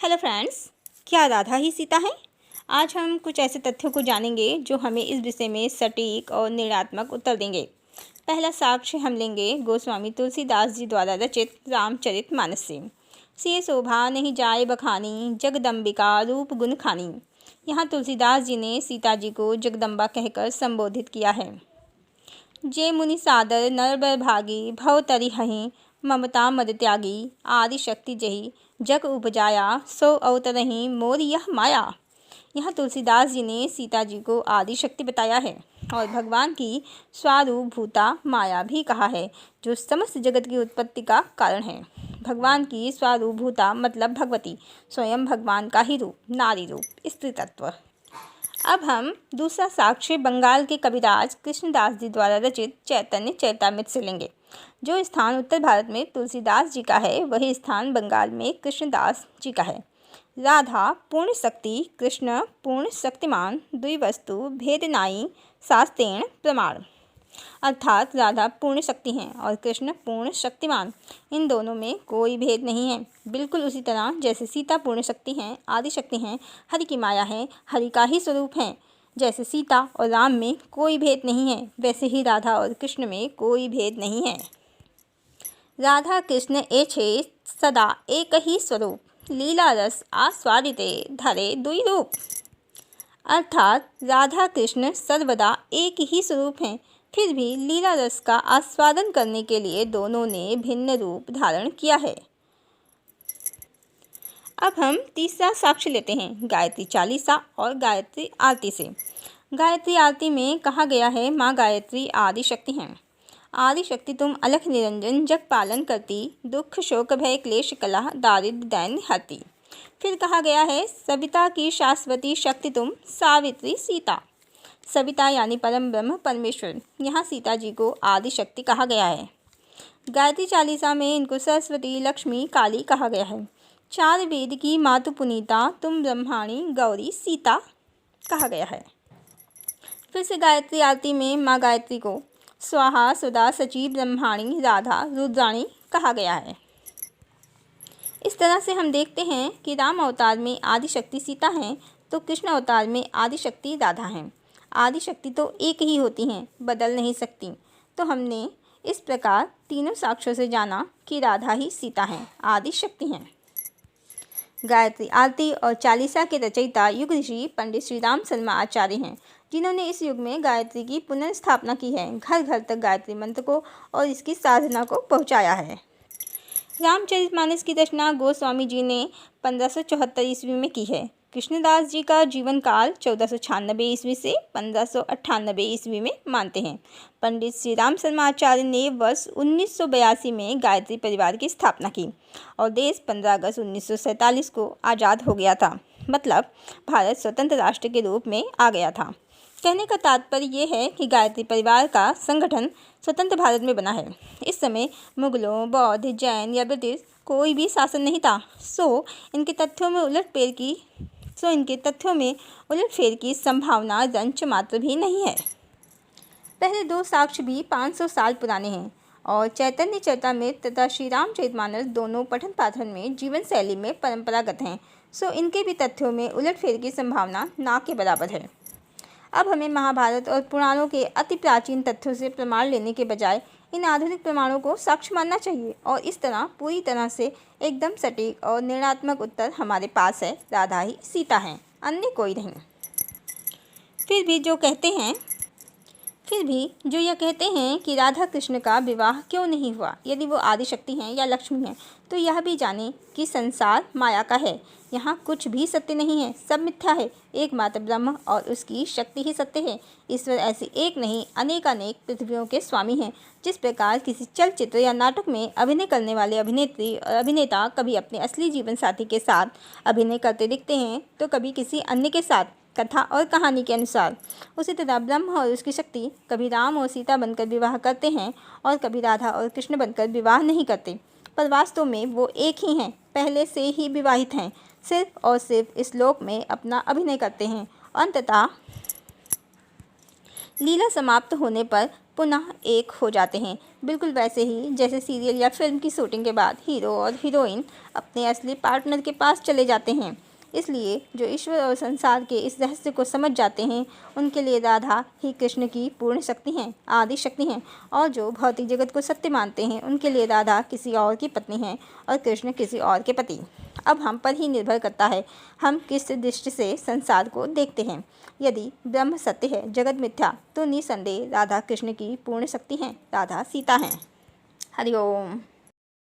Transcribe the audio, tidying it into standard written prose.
Hello friends, क्या राधा ही सीता है? आज हम कुछ ऐसे तथ्यों को जानेंगे जो हमें इस विषय में सटीक और निर्णात्मक उत्तर देंगे। पहला साक्ष्य हम लेंगे गोस्वामी तुलसीदास जी द्वारा रचित रामचरितमानस से। से शोभा नहीं जाए बखानी, जगदम्बिका रूप गुण खानी। यहाँ तुलसीदास जी ने सीता जी को जगदम्बा कहकर संबोधित किया है। जे मुनि सादर नर बर भागी, भव तरि हहि ममता मद त्यागी। आदि शक्ति जही जग उपजाया, सो अवतरहि मोर यह माया। यहाँ तुलसीदास जी ने सीता जी को आदि शक्ति बताया है और भगवान की स्वारूप भूता माया भी कहा है, जो समस्त जगत की उत्पत्ति का कारण है। भगवान की स्वारूप भूता मतलब भगवती, स्वयं भगवान का ही रूप, नारी रूप, स्त्री तत्व। अब हम दूसरा साक्ष्य बंगाल के कविराज कृष्णदास जी द्वारा रचित चैतन्य चरितामृत से लेंगे। जो स्थान उत्तर भारत में तुलसीदास जी का है, वही स्थान बंगाल में कृष्णदास जी का है। राधा पूर्ण शक्ति, कृष्ण पूर्ण शक्तिमान, द्विवस्तु भेद नाई शास्त्रेण प्रमाण। अर्थात राधा पूर्ण शक्ति हैं और कृष्ण पूर्ण शक्तिमान, इन दोनों में कोई भेद नहीं है। बिल्कुल उसी तरह जैसे सीता पूर्ण शक्ति हैं, आदि शक्ति हैं, हरि की माया है, हरि का ही स्वरूप हैं। जैसे सीता और राम में कोई भेद नहीं है, वैसे ही राधा और कृष्ण में कोई भेद नहीं है। राधा कृष्ण एछे सदा एक ही स्वरूप, लीला रस आस्वादिते धरे दुई रूप। अर्थात राधा कृष्ण सर्वदा एक ही स्वरूप हैं, फिर भी लीला रस का आस्वादन करने के लिए दोनों ने भिन्न रूप धारण किया है। अब हम तीसरा साक्ष्य लेते हैं गायत्री चालीसा और गायत्री आरती से। गायत्री आरती में कहा गया है, माँ गायत्री आदि शक्ति हैं। आदि शक्ति तुम अलख निरंजन जग पालन करती, दुख शोक भय क्लेश कलह दारिद्र दैन्य हरती। फिर कहा गया है, सविता की शाश्वती शक्ति तुम सावित्री सीता। सविता यानी परम ब्रह्म परमेश्वर, यहाँ सीता जी को आदि शक्ति कहा गया है। गायत्री चालीसा में इनको सरस्वती लक्ष्मी काली कहा गया है। चार वेद की मातु पुनीता तुम ब्रह्माणी गौरी सीता कहा गया है। फिर से गायत्री आरती में माँ गायत्री को स्वाहा सुधा सची ब्रह्माणी राधा रुद्राणी कहा गया है। इस तरह से हम देखते हैं कि राम अवतार में आदि शक्ति सीता हैं, तो कृष्ण अवतार में आदि शक्ति राधा हैं। आदि शक्ति तो एक ही होती हैं, बदल नहीं सकती। तो हमने इस प्रकार तीनों साक्ष्यों से जाना कि राधा ही सीता हैं, आदि शक्ति हैं। गायत्री आरती और चालीसा के रचयिता युग ऋषि पंडित श्री राम शर्मा आचार्य हैं, जिन्होंने इस युग में गायत्री की पुनर्स्थापना की है, घर घर तक गायत्री मंत्र को और इसकी साधना को पहुंचाया है। रामचरितमानस की रचना गोस्वामी जी ने 1574 ईस्वी में की है। कृष्णदास जी का जीवन काल 1496 ईस्वी से 1598 ईस्वी में मानते हैं। पंडित श्री राम शर्मा आचार्य ने वर्ष 1982 में गायत्री परिवार की स्थापना की और देश 15 अगस्त 1947 को आज़ाद हो गया था, मतलब भारत स्वतंत्र राष्ट्र के रूप में आ गया था। कहने का तात्पर्य ये है कि गायत्री परिवार का संगठन स्वतंत्र भारत में बना है। इस समय मुगलों, बौद्ध, जैन या ब्रिटिश कोई भी शासन नहीं था, सो इनके तथ्यों में उलटफेर की संभावना रंच मात्र भी नहीं है। पहले दो साक्ष्य भी 500 साल पुराने हैं और चैतन्य चरितामृत तथा श्री रामचरितमानस दोनों पठन पाठन में जीवन शैली में परंपरागत हैं, सो इनके भी तथ्यों में उलटफेर की संभावना ना के बराबर है। अब हमें महाभारत और पुराणों के अति प्राचीन तथ्यों से प्रमाण लेने के बजाय इन आधुनिक प्रमाणों को साक्ष्य मानना चाहिए और इस तरह पूरी तरह से एकदम सटीक और निर्णात्मक उत्तर हमारे पास है, राधा ही सीता हैं, अन्य कोई नहीं। फिर भी जो यह कहते हैं कि राधा कृष्ण का विवाह क्यों नहीं हुआ, यदि वो आदि शक्ति हैं या लक्ष्मी हैं, तो यह भी जानें कि संसार माया का है। यहाँ कुछ भी सत्य नहीं है, सब मिथ्या है। एकमात्र ब्रह्म और उसकी शक्ति ही सत्य है। ईश्वर ऐसी एक नहीं अनेकानेक पृथ्वियों के स्वामी हैं। जिस प्रकार किसी चलचित्र या नाटक में अभिनय करने वाले अभिनेत्री और अभिनेता कभी अपने असली जीवन साथी के साथ अभिनय करते दिखते हैं, तो कभी किसी अन्य के साथ, कथा और कहानी के अनुसार। उसी तरह ब्रह्म और उसकी शक्ति कभी राम और सीता बनकर विवाह करते हैं और कभी राधा और कृष्ण बनकर विवाह नहीं करते, पर वास्तव में वो एक ही हैं, पहले से ही विवाहित हैं, सिर्फ और सिर्फ इस लोक में अपना अभिनय करते हैं। अंततः लीला समाप्त होने पर पुनः एक हो जाते हैं। बिल्कुल वैसे ही जैसे सीरियल या फिल्म की शूटिंग के बाद हीरो और हीरोइन अपने असली पार्टनर के पास चले जाते हैं। इसलिए जो ईश्वर और संसार के इस रहस्य को समझ जाते हैं, उनके लिए राधा ही कृष्ण की पूर्ण शक्ति हैं, आदि शक्ति हैं। और जो भौतिक जगत को सत्य मानते हैं, उनके लिए राधा किसी और की पत्नी हैं और कृष्ण किसी और के पति। अब हम पर ही निर्भर करता है हम किस दृष्टि से संसार को देखते हैं। यदि ब्रह्म सत्य है, जगत मिथ्या, तो निसंदेह राधा कृष्ण की पूर्ण शक्ति हैं, राधा सीता हैं। हरिओम।